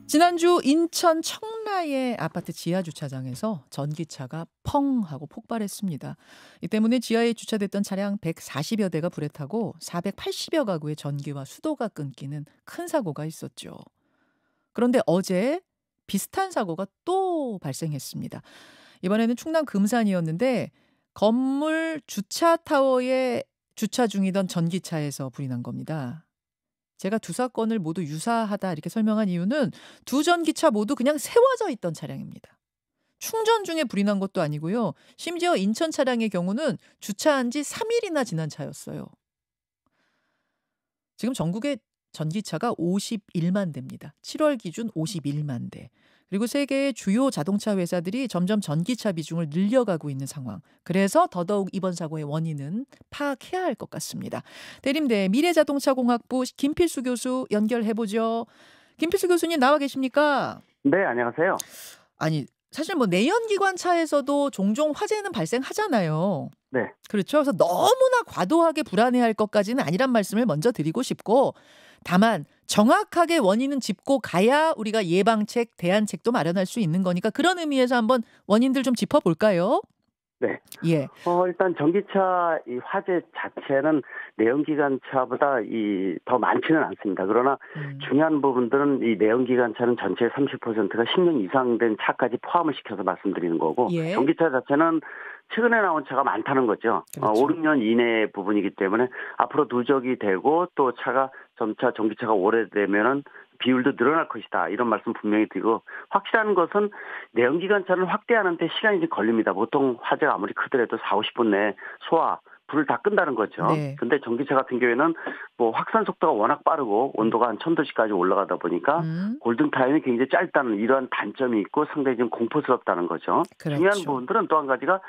지난주 인천 청라의 아파트 지하 주차장에서 전기차가 펑 하고 폭발했습니다. 이 때문에 지하에 주차됐던 차량 140여 대가 불에 타고 480여 가구의 전기와 수도가 끊기는 큰 사고가 있었죠. 그런데 어제 비슷한 사고가 또 발생했습니다. 이번에는 충남 금산이었는데 건물 주차 타워에 주차 중이던 전기차에서 불이 난 겁니다. 제가 두 사건을 모두 유사하다 이렇게 설명한 이유는 두 전기차 모두 그냥 세워져 있던 차량입니다. 충전 중에 불이 난 것도 아니고요. 심지어 인천 차량의 경우는 주차한 지 3일이나 지난 차였어요. 지금 전국에 전기차가 51만 대입니다. 7월 기준 51만 대. 그리고 세계의 주요 자동차 회사들이 점점 전기차 비중을 늘려가고 있는 상황. 그래서 더더욱 이번 사고의 원인은 파악해야 할 것 같습니다. 대림대 미래자동차공학부 김필수 교수 연결해보죠. 김필수 교수님 나와 계십니까? 네, 안녕하세요. 아니 사실 뭐 내연기관차에서도 종종 화재는 발생하잖아요. 네. 그렇죠. 그래서 너무나 과도하게 불안해할 것까지는 아니란 말씀을 먼저 드리고 싶고, 다만 정확하게 원인은 짚고 가야 우리가 예방책, 대안책도 마련할 수 있는 거니까 그런 의미에서 한번 원인들 좀 짚어볼까요? 네. 예. 일단 전기차 이 화재 자체는 내연기관차보다 더 많지는 않습니다. 그러나 중요한 부분들은 이 내연기관차는 전체의 30%가 10년 이상 된 차까지 포함을 시켜서 말씀드리는 거고, 예. 전기차 자체는 최근에 나온 차가 많다는 거죠. 그렇죠. 5, 6년 이내 부분이기 때문에 앞으로 누적이 되고 또 차가 점차 전기차가 오래되면은 비율도 늘어날 것이다. 이런 말씀 분명히 드리고, 확실한 것은 내연기관차는 확대하는 데 시간이 좀 걸립니다. 보통 화재가 아무리 크더라도 4, 50분 내에 소화, 불을 다 끈다는 거죠. 네. 근데 전기차 같은 경우에는 뭐 확산 속도가 워낙 빠르고 온도가 한 1000도씨까지 올라가다 보니까 골든타임이 굉장히 짧다는 이러한 단점이 있고 상당히 좀 공포스럽다는 거죠. 그렇죠. 중요한 부분들은 또 한 가지가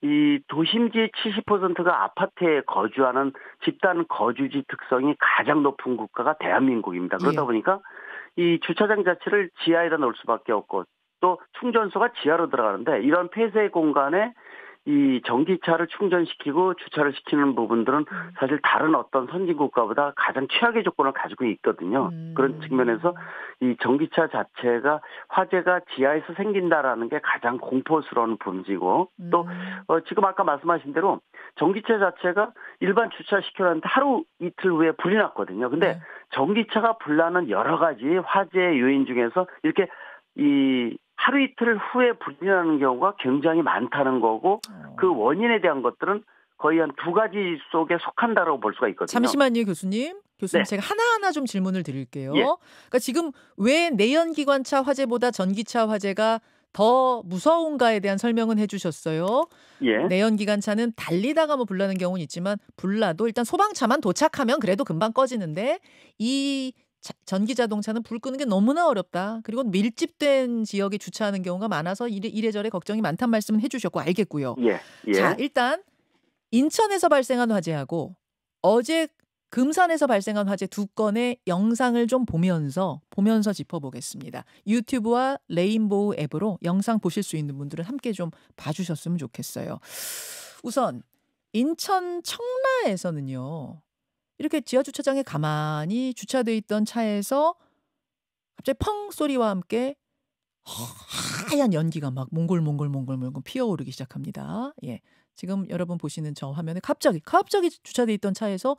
이 도심지의 70%가 아파트에 거주하는 집단 거주지 특성이 가장 높은 국가가 대한민국입니다. 그러다 예. 보니까 이 주차장 자체를 지하에다 놓을 수밖에 없고 또 충전소가 지하로 들어가는데, 이런 폐쇄 공간에 이 전기차를 충전시키고 주차를 시키는 부분들은 사실 다른 어떤 선진 국가보다 가장 최악의 조건을 가지고 있거든요. 그런 측면에서 이 전기차 자체가 화재가 지하에서 생긴다라는 게 가장 공포스러운 범죄고, 또 지금 아까 말씀하신 대로 전기차 자체가 일반 주차시켜놨는데 하루 이틀 후에 불이 났거든요. 근데 네. 전기차가 불나는 여러 가지 화재 요인 중에서 이렇게 이 하루 이틀 후에 불이 나는 경우가 굉장히 많다는 거고, 그 원인에 대한 것들은 거의 한 두 가지 속에 속한다라고 볼 수가 있거든요. 잠시만요, 교수님. 교수님, 네. 제가 하나하나 좀 질문을 드릴게요. 예. 그러니까 지금 왜 내연기관차 화재보다 전기차 화재가 더 무서운가에 대한 설명은 해주셨어요. 예. 내연기관차는 달리다가 뭐 불나는 경우는 있지만 불나도 일단 소방차만 도착하면 그래도 금방 꺼지는데, 이 전기자동차는 불 끄는 게 너무나 어렵다. 그리고 밀집된 지역에 주차하는 경우가 많아서 이래저래 걱정이 많단 말씀은 해주셨고 알겠고요. 예. 예. 자, 일단 인천에서 발생한 화재하고 어제 금산에서 발생한 화재 두 건의 영상을 좀 보면서 짚어보겠습니다. 유튜브와 레인보우 앱으로 영상 보실 수 있는 분들은 함께 좀 봐주셨으면 좋겠어요. 우선 인천 청라에서는요, 이렇게 지하주차장에 가만히 주차돼 있던 차에서 갑자기 펑 소리와 함께 하얀 연기가 막 몽골 피어오르기 시작합니다. 예. 지금 여러분 보시는 저 화면에 갑자기 주차돼 있던 차에서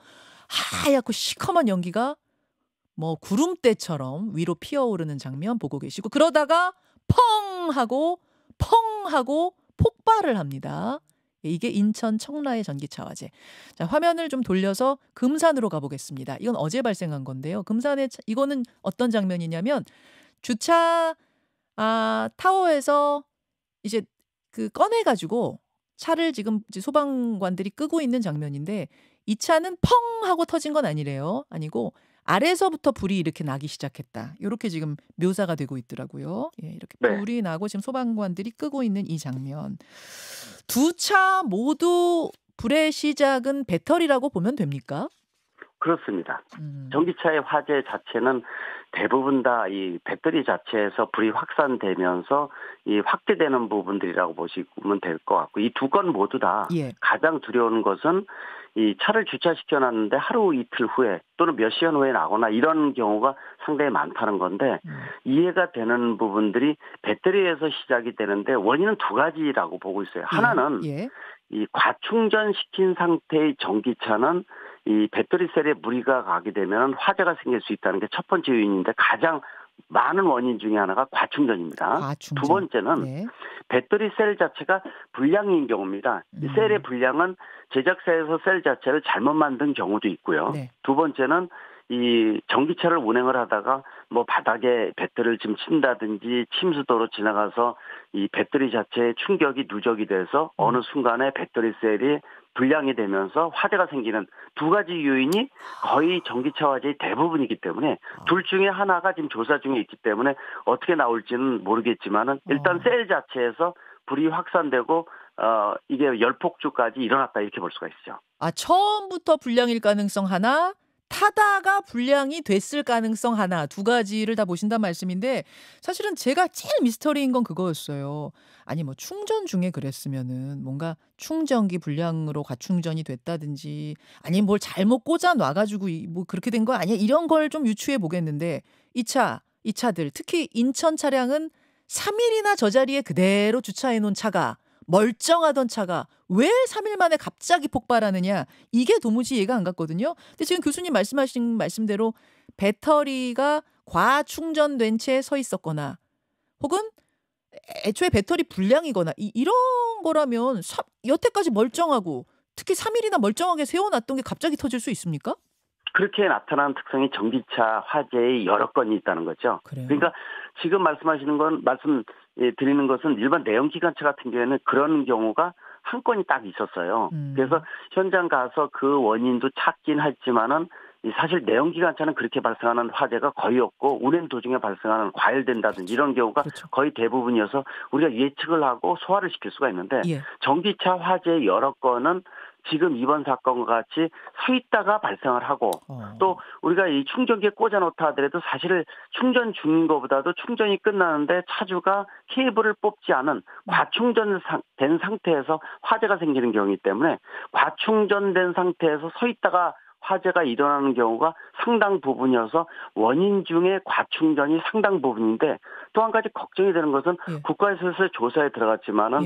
하얗고 시커먼 연기가 뭐 구름대처럼 위로 피어오르는 장면 보고 계시고, 그러다가 펑 하고 폭발을 합니다. 이게 인천 청라의 전기차 화재. 자, 화면을 좀 돌려서 금산으로 가보겠습니다. 이건 어제 발생한 건데요. 금산의 이거는 어떤 장면이냐면 주차 타워에서 이제 그 꺼내가지고 차를 지금 이제 소방관들이 끄고 있는 장면인데, 이 차는 펑 하고 터진 건 아니고 아래서부터 불이 이렇게 나기 시작했다. 이렇게 지금 묘사가 되고 있더라고요. 예, 이렇게 네. 불이 나고 지금 소방관들이 끄고 있는 이 장면. 두 차 모두 불의 시작은 배터리라고 보면 됩니까? 그렇습니다. 전기차의 화재 자체는 대부분 다 이 배터리 자체에서 불이 확산되면서 이 확대되는 부분들이라고 보시면 될 것 같고, 이 두 건 모두 다 예. 가장 두려운 것은 이 차를 주차시켜 놨는데 하루 이틀 후에 또는 몇 시간 후에 나거나 이런 경우가 상당히 많다는 건데 이해가 되는 부분들이 배터리에서 시작이 되는데 원인은 두 가지라고 보고 있어요. 하나는 이 과충전시킨 상태의 전기차는 이 배터리 셀에 무리가 가게 되면 화재가 생길 수 있다는 게 첫 번째 요인인데 가장 많은 원인 중에 하나가 과충전입니다. 두 번째는 배터리 셀 자체가 불량인 경우입니다. 이 셀의 불량은 제작사에서 셀 자체를 잘못 만든 경우도 있고요. 두 번째는 이 전기차를 운행을 하다가 뭐 바닥에 배터리를 좀 친다든지 침수도로 지나가서 이 배터리 자체에 충격이 누적이 돼서 어느 순간에 배터리 셀이 불량이 되면서 화재가 생기는 두 가지 요인이 거의 전기차 화재의 대부분이기 때문에 둘 중에 하나가 지금 조사 중에 있기 때문에 어떻게 나올지는 모르겠지만은 일단 셀 자체에서 불이 확산되고 이게 열폭주까지 일어났다 이렇게 볼 수가 있죠. 처음부터 불량일 가능성 하나, 타다가 불량이 됐을 가능성 하나, 두 가지를 다 보신단 말씀인데 사실은 제가 제일 미스터리인 건 그거였어요. 아니 뭐 충전 중에 그랬으면은 뭔가 충전기 불량으로 과충전이 됐다든지 아니면 뭘 잘못 꽂아 놔가지고 뭐 그렇게 된 거 아니야? 이런 걸 좀 유추해 보겠는데 이 차들 특히 인천 차량은 3일이나 저 자리에 그대로 주차해 놓은 차가 멀쩡하던 차가 왜 3일 만에 갑자기 폭발하느냐 이게 도무지 이해가 안 갔거든요. 근데 지금 교수님 말씀하신 말씀대로 배터리가 과충전된 채 서 있었거나 혹은 애초에 배터리 불량이거나 이런 거라면 여태까지 멀쩡하고 특히 3일이나 멀쩡하게 세워놨던 게 갑자기 터질 수 있습니까? 그렇게 나타난 특성이 전기차 화재의 여러 건이 있다는 거죠. 그러니까 지금 말씀하시는 건 드리는 것은 일반 내연기관차 같은 경우에는 그런 경우가 한 건이 딱 있었어요. 그래서 현장 가서 그 원인도 찾긴 했지만은 사실 내연기관차는 그렇게 발생하는 화재가 거의 없고 운행 도중에 발생하는 과열된다든지 이런 경우가 거의 대부분이어서 우리가 예측을 하고 소화를 시킬 수가 있는데 전기차 화재 여러 건은 지금 이번 사건과 같이 서 있다가 발생을 하고 또 우리가 이 충전기에 꽂아놓다 하더라도 사실 충전 중인 것보다도 충전이 끝나는데 차주가 케이블을 뽑지 않은 과충전된 상태에서 화재가 생기는 경우이기 때문에 과충전된 상태에서 서 있다가 화재가 일어나는 경우가 상당 부분이어서 원인 중에 과충전이 상당 부분인데 또 한 가지 걱정이 되는 것은 국가에서 조사에 들어갔지만은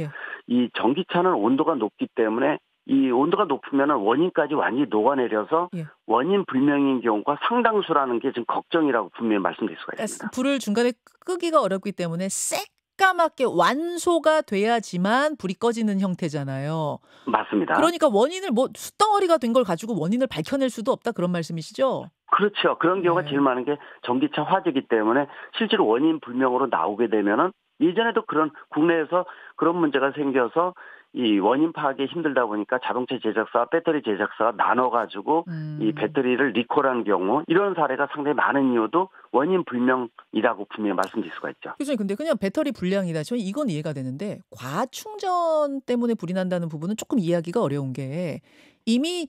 이 전기차는 온도가 높기 때문에 이 온도가 높으면 원인까지 완전히 녹아내려서 원인 불명인 경우가 상당수라는 게 지금 걱정이라고 분명히 말씀드릴 수가 있습니다. 불을 중간에 끄기가 어렵기 때문에 새까맣게 완소가 돼야지만 불이 꺼지는 형태잖아요. 맞습니다. 그러니까 원인을 뭐 숯덩어리가 된 걸 가지고 원인을 밝혀낼 수도 없다 그런 말씀이시죠? 그렇죠. 그런 경우가 제일 많은 게 전기차 화재이기 때문에 실제로 원인 불명으로 나오게 되면은 예전에도 국내에서 그런 문제가 생겨서 이 원인 파악이 힘들다 보니까 자동차 제작사와 배터리 제작사가 나눠가지고 이 배터리를 리콜하는 경우 이런 사례가 상당히 많은 이유도 원인 불명이라고 분명히 말씀드릴 수가 있죠. 교수님 근데 그냥 배터리 불량이다. 저는 이건 이해가 되는데 과충전 때문에 불이 난다는 부분은 조금 이해하기가 어려운 게 이미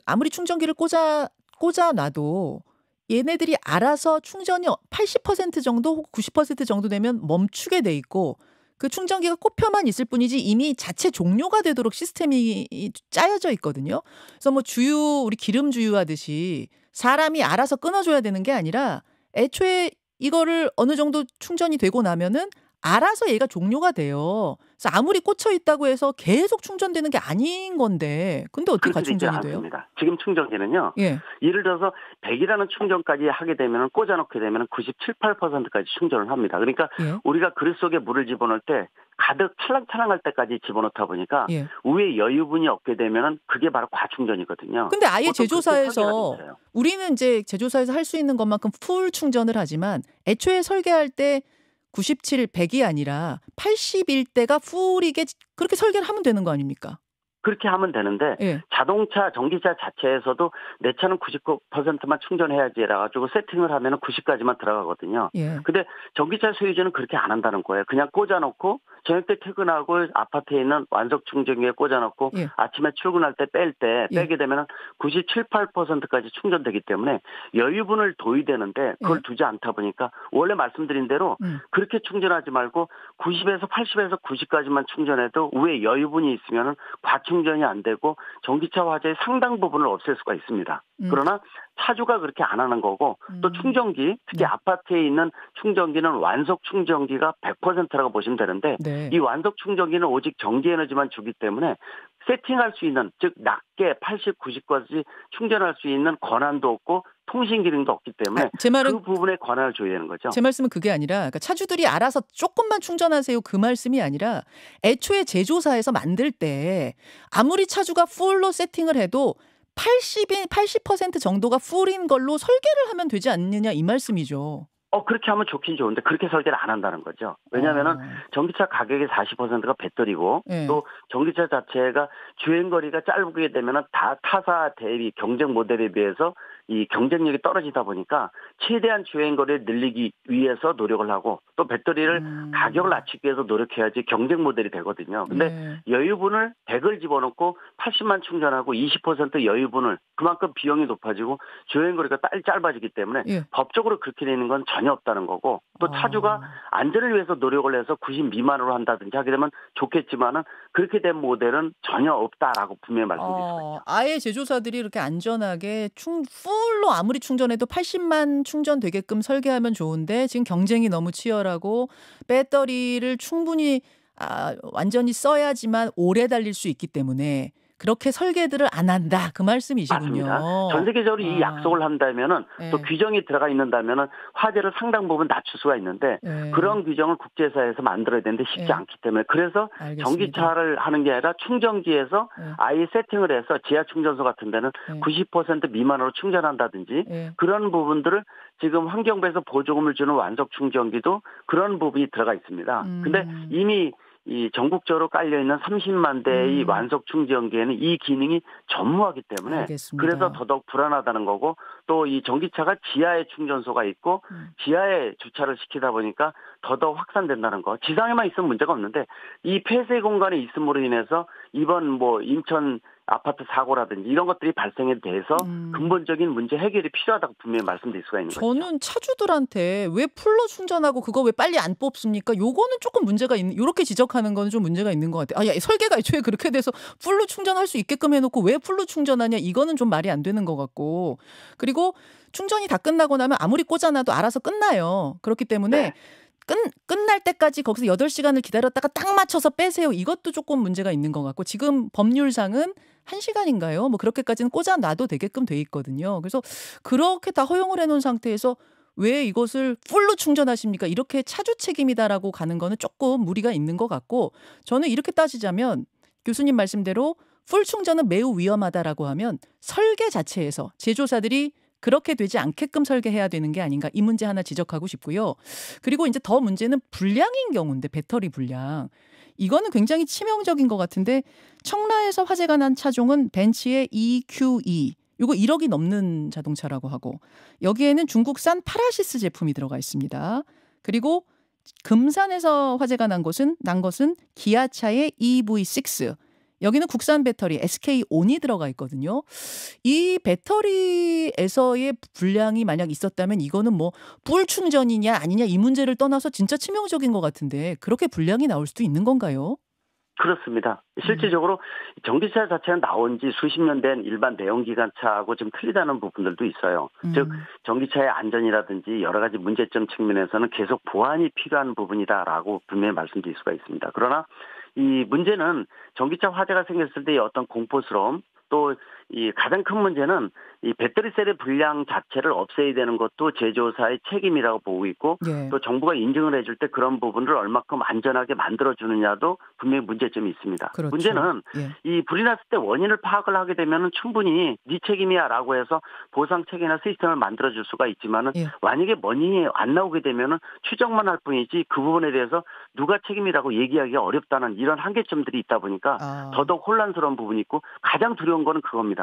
아무리 충전기를 꽂아놔도 얘네들이 알아서 충전이 80% 정도 혹은 90% 정도 되면 멈추게 돼 있고 그 충전기가 꼽혀만 있을 뿐이지 이미 자체 종료가 되도록 시스템이 짜여져 있거든요. 그래서 뭐 우리 기름 주유하듯이 사람이 알아서 끊어줘야 되는 게 아니라 애초에 이거를 어느 정도 충전이 되고 나면은 알아서 얘가 종료가 돼요. 그래서 아무리 꽂혀 있다고 해서 계속 충전되는 게 아닌 건데 근데 어떻게 과충전이 돼요? 지금 충전기는요. 예를 들어서 100이라는 충전까지 하게 되면 꽂아놓게 되면 97, 8%까지 충전을 합니다. 그러니까 우리가 그릇 속에 물을 집어넣을 때 가득 찰랑찰랑할 때까지 집어넣다 보니까 위에 여유분이 없게 되면 그게 바로 과충전이거든요. 근데 아예 제조사에서 우리는 이제 제조사에서 할 수 있는 것만큼 풀 충전을 하지만 애초에 설계할 때 97, 100이 아니라 80일 때가 풀이게 그렇게 설계를 하면 되는 거 아닙니까? 그렇게 하면 되는데 전기차 자체에서도 내 차는 99%만 충전해야지 해가지고 세팅을 하면 90까지만 들어가거든요. 근데 전기차 소유주는 그렇게 안 한다는 거예요. 그냥 꽂아놓고 저녁 때 퇴근하고 아파트에 있는 완속 충전기에 꽂아놓고 아침에 출근할 때 빼게 되면 97, 8%까지 충전되기 때문에 여유분을 둬야 되는데 그걸 두지 않다 보니까 원래 말씀드린 대로 그렇게 충전하지 말고 90에서 80에서 90까지만 충전해도 위에 여유분이 있으면 과충전 충전이 안 되고 전기차 화재의 상당 부분을 없앨 수가 있습니다. 그러나 차주가 그렇게 안 하는 거고 또 충전기, 특히 아파트에 있는 충전기는 완속 충전기가 100%라고 보시면 되는데 이 완속 충전기는 오직 전기 에너지만 주기 때문에 세팅할 수 있는, 즉 낮게 80, 90까지 충전할 수 있는 권한도 없고 통신 기능도 없기 때문에 제 말은, 그 부분에 권한을 줘야 되는 거죠. 제 말씀은 그게 아니라 그러니까 차주들이 알아서 조금만 충전하세요 그 말씀이 아니라 애초에 제조사에서 만들 때 아무리 차주가 풀로 세팅을 해도 80% 정도가 풀인 걸로 설계를 하면 되지 않느냐 이 말씀이죠. 그렇게 하면 좋긴 좋은데 그렇게 설계를 안 한다는 거죠. 왜냐하면은 전기차 가격의 40%가 배터리고 또 전기차 자체가 주행거리가 짧게 되면은 다 타사 대비 경쟁 모델에 비해서 이 경쟁력이 떨어지다 보니까 최대한 주행거리를 늘리기 위해서 노력을 하고 또 배터리를 가격을 낮추기 위해서 노력해야지 경쟁 모델이 되거든요. 근데 여유분을 100을 집어넣고 80만 충전하고 20% 여유분을 그만큼 비용이 높아지고 주행거리가 짧아지기 때문에 법적으로 그렇게 되는 건 전혀 없다는 거고 또 차주가 안전을 위해서 노력을 해서 90 미만으로 한다든지 하게 되면 좋겠지만은 그렇게 된 모델은 전혀 없다라고 분명히 말씀드릴 수가 있죠. 아예 제조사들이 이렇게 안전하게 풀로 아무리 충전해도 80만 충전되게끔 설계하면 좋은데 지금 경쟁이 너무 치열하고 배터리를 충분히 완전히 써야지만 오래 달릴 수 있기 때문에 그렇게 설계들을 안 한다 그 말씀이시군요. 맞습니다. 전 세계적으로 이 약속을 한다면은 또 규정이 들어가 있는다면은 화재를 상당 부분 낮출 수가 있는데 그런 규정을 국제사회에서 만들어야 되는데 쉽지 않기 때문에 그래서 알겠습니다. 전기차를 하는 게 아니라 충전기에서 아예 세팅을 해서 지하 충전소 같은 데는 90% 미만으로 충전한다든지 그런 부분들을 지금 환경부에서 보조금을 주는 완속 충전기도 그런 부분이 들어가 있습니다. 근데 이미 이 전국적으로 깔려있는 30만 대의 완속 충전기에는 이 기능이 전무하기 때문에 알겠습니다. 그래서 더더욱 불안하다는 거고 또 이 전기차가 지하에 충전소가 있고 지하에 주차를 시키다 보니까 더더욱 확산된다는 거. 지상에만 있으면 문제가 없는데 이 폐쇄 공간에 있음으로 인해서 이번 인천 아파트 사고라든지 이런 것들이 발생에 대해서 근본적인 문제 해결이 필요하다고 분명히 말씀드릴 수가 있는 거죠. 저는 차주들한테 왜 풀로 충전하고 그거 왜 빨리 안 뽑습니까? 요거는 조금 문제가 있는, 요렇게 지적하는 거는 좀 문제가 있는 것 같아요. 설계가 애초에 그렇게 돼서 풀로 충전할 수 있게끔 해놓고 왜 풀로 충전하냐 이거는 좀 말이 안 되는 것 같고 그리고 충전이 다 끝나고 나면 아무리 꽂아놔도 알아서 끝나요. 그렇기 때문에 끝날 때까지 거기서 8시간을 기다렸다가 딱 맞춰서 빼세요. 이것도 조금 문제가 있는 것 같고 지금 법률상은 1시간인가요? 그렇게까지는 꽂아놔도 되게끔 돼 있거든요. 그래서 그렇게 다 허용을 해놓은 상태에서 왜 이것을 풀로 충전하십니까? 이렇게 차주 책임이다라고 가는 거는 조금 무리가 있는 것 같고 저는 이렇게 따지자면 교수님 말씀대로 풀 충전은 매우 위험하다라고 하면 설계 자체에서 제조사들이 그렇게 되지 않게끔 설계해야 되는 게 아닌가 이 문제 하나 지적하고 싶고요. 그리고 이제 더 문제는 불량인 경우인데 배터리 불량. 이거는 굉장히 치명적인 것 같은데 청라에서 화재가 난 차종은 벤츠의 EQE. 이거 1억이 넘는 자동차라고 하고 여기에는 중국산 파라시스 제품이 들어가 있습니다. 그리고 금산에서 화재가 난 것은 기아차의 EV6. 여기는 국산 배터리 SK-on이 들어가 있거든요. 이 배터리에서의 불량이 만약 있었다면 이거는 풀 충전이냐 아니냐 이 문제를 떠나서 진짜 치명적인 것 같은데 그렇게 불량이 나올 수도 있는 건가요? 그렇습니다. 실질적으로 전기차 자체는 나온 지 수십 년 된 일반 내연기관차하고 좀 틀리다는 부분들도 있어요. 즉 전기차의 안전이라든지 여러 가지 문제점 측면에서는 계속 보완이 필요한 부분이다라고 분명히 말씀드릴 수가 있습니다. 그러나 이 문제는 전기차 화재가 생겼을 때의 어떤 공포스러움 또 이 가장 큰 문제는 이 배터리 셀의 불량 자체를 없애야 되는 것도 제조사의 책임이라고 보고 있고 또 정부가 인증을 해줄 때 그런 부분을 얼마큼 안전하게 만들어주느냐도 분명히 문제점이 있습니다. 그렇죠. 문제는 이 불이 났을 때 원인을 파악을 하게 되면 충분히 네 책임이야라고 해서 보상 체계나 시스템을 만들어줄 수가 있지만은 만약에 원인이 안 나오게 되면은 추정만 할 뿐이지 그 부분에 대해서 누가 책임이라고 얘기하기가 어렵다는 이런 한계점들이 있다 보니까 더더욱 혼란스러운 부분이 있고 가장 두려운 거는 그겁니다.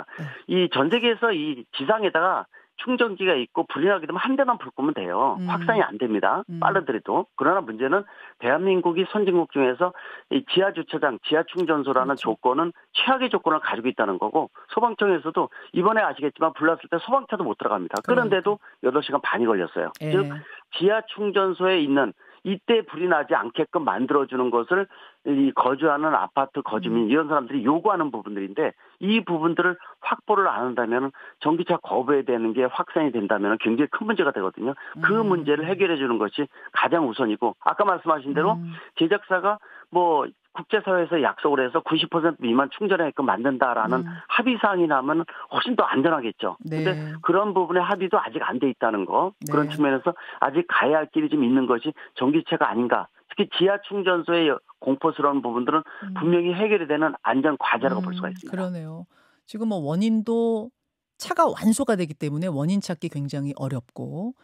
이 전 세계에서 이 지상에다가 충전기가 있고 불이 나게 되면 한 대만 불 끄면 돼요. 확산이 안 됩니다. 빠르더라도. 그러나 문제는 대한민국이 선진국 중에서 이 지하 주차장, 지하 충전소라는 조건은 최악의 조건을 가지고 있다는 거고 소방청에서도 이번에 아시겠지만 불났을 때 소방차도 못 들어갑니다. 그런데도 8시간 반이 걸렸어요. 즉 지하 충전소에 있는 이때 불이 나지 않게끔 만들어주는 것을 이 거주하는 아파트 거주민 이런 사람들이 요구하는 부분들인데 이 부분들을 확보를 안 한다면 전기차 거부해야 되는 게 확산이 된다면 굉장히 큰 문제가 되거든요. 그 문제를 해결해 주는 것이 가장 우선이고 아까 말씀하신 대로 제작사가 뭐 국제사회에서 약속을 해서 90% 미만 충전하게끔 만든다라는 합의사항이 나면 훨씬 더 안전하겠죠. 그런데 네. 그런 부분의 합의도 아직 안 돼 있다는 거. 네. 그런 측면에서 아직 가야 할 길이 좀 있는 것이 전기차가 아닌가. 특히 지하 충전소의 공포스러운 부분들은 분명히 해결이 되는 안전 과제라고 볼 수가 있습니다. 그러네요. 지금 뭐 원인도 차가 완소가 되기 때문에 원인 찾기 굉장히 어렵고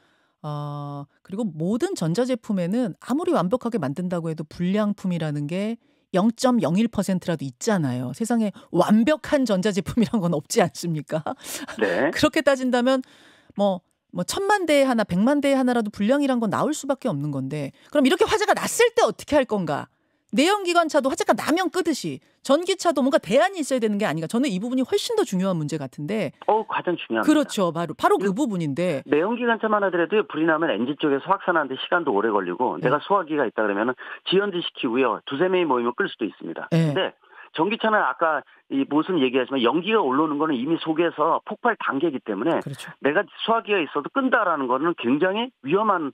그리고 모든 전자제품에는 아무리 완벽하게 만든다고 해도 불량품이라는 게 0.01%라도 있잖아요. 세상에 완벽한 전자제품이란 건 없지 않습니까? 네. 그렇게 따진다면 뭐 1000만 대에 하나, 100만 대에 하나라도 불량이란 건 나올 수밖에 없는 건데 그럼 이렇게 화재가 났을 때 어떻게 할 건가? 내연기관차도 화재가 나면 끄듯이 전기차도 뭔가 대안이 있어야 되는 게 아닌가. 저는 이 부분이 훨씬 더 중요한 문제 같은데. 가장 중요합니다. 그렇죠. 바로 그 부분인데. 내연기관차만 하더라도 불이 나면 엔진 쪽에서 확산하는데 시간도 오래 걸리고 내가 소화기가 있다 그러면 지연지 시키고요. 두세 명이 모이면 끌 수도 있습니다. 근데 전기차는 아까 이 무슨 얘기하지만 연기가 올라오는 거는 이미 속에서 폭발 단계이기 때문에 그렇죠. 내가 소화기가 있어도 끈다라는 거는 굉장히 위험한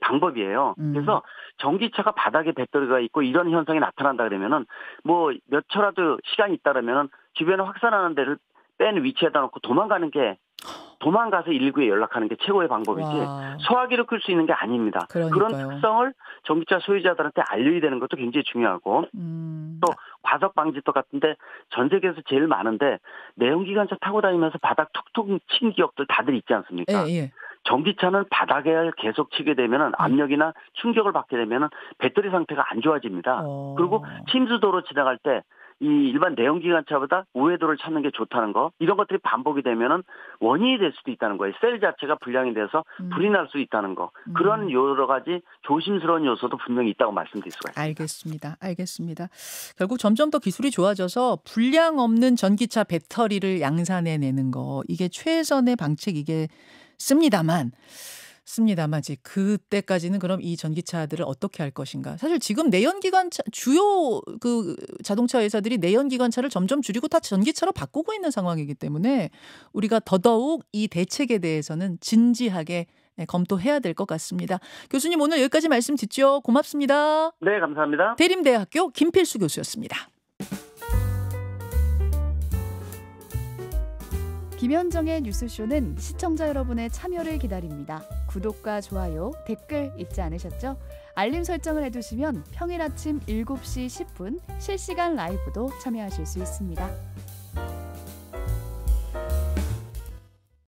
방법이에요. 그래서 전기차가 바닥에 배터리가 있고 이런 현상이 나타난다 그러면은 뭐 몇 초라도 시간이 있다 그러면은 주변에 확산하는 데를 뺀 위치에다 놓고 도망가서 119에 연락하는 게 최고의 방법이지 소화기를 끌 수 있는 게 아닙니다. 그러니까요. 그런 특성을 전기차 소유자들한테 알려야 되는 것도 굉장히 중요하고 또 과속 방지턱 같은데 전 세계에서 제일 많은데 내연기관차 타고 다니면서 바닥 툭툭 친 기억들 다들 있지 않습니까? 예. 전기차는 바닥에 계속 치게 되면 압력이나 충격을 받게 되면 배터리 상태가 안 좋아집니다. 그리고 침수도로 지나갈 때 이 일반 내연기관차보다 우회도를 찾는 게 좋다는 거 이런 것들이 반복이 되면은 원인이 될 수도 있다는 거예요. 셀 자체가 불량이 돼서 불이 날 수 있다는 거 그런 여러 가지 조심스러운 요소도 분명히 있다고 말씀드릴 수가 있습니다. 알겠습니다. 결국 점점 더 기술이 좋아져서 불량 없는 전기차 배터리를 양산해내는 거 이게 최선의 방책이겠습니다만 그때까지는 그럼 이 전기차들을 어떻게 할 것인가? 사실 지금 내연기관차 주요 그 자동차 회사들이 내연기관차를 점점 줄이고 다 전기차로 바꾸고 있는 상황이기 때문에 우리가 더더욱 이 대책에 대해서는 진지하게 검토해야 될 것 같습니다. 교수님 오늘 여기까지 말씀 듣죠. 고맙습니다. 네, 감사합니다. 대림대학교 김필수 교수였습니다. 김현정의 뉴스쇼는 시청자 여러분의 참여를 기다립니다. 구독과 좋아요, 댓글 잊지 않으셨죠? 알림 설정을 해두시면 평일 아침 7시 10분 실시간 라이브도 참여하실 수 있습니다.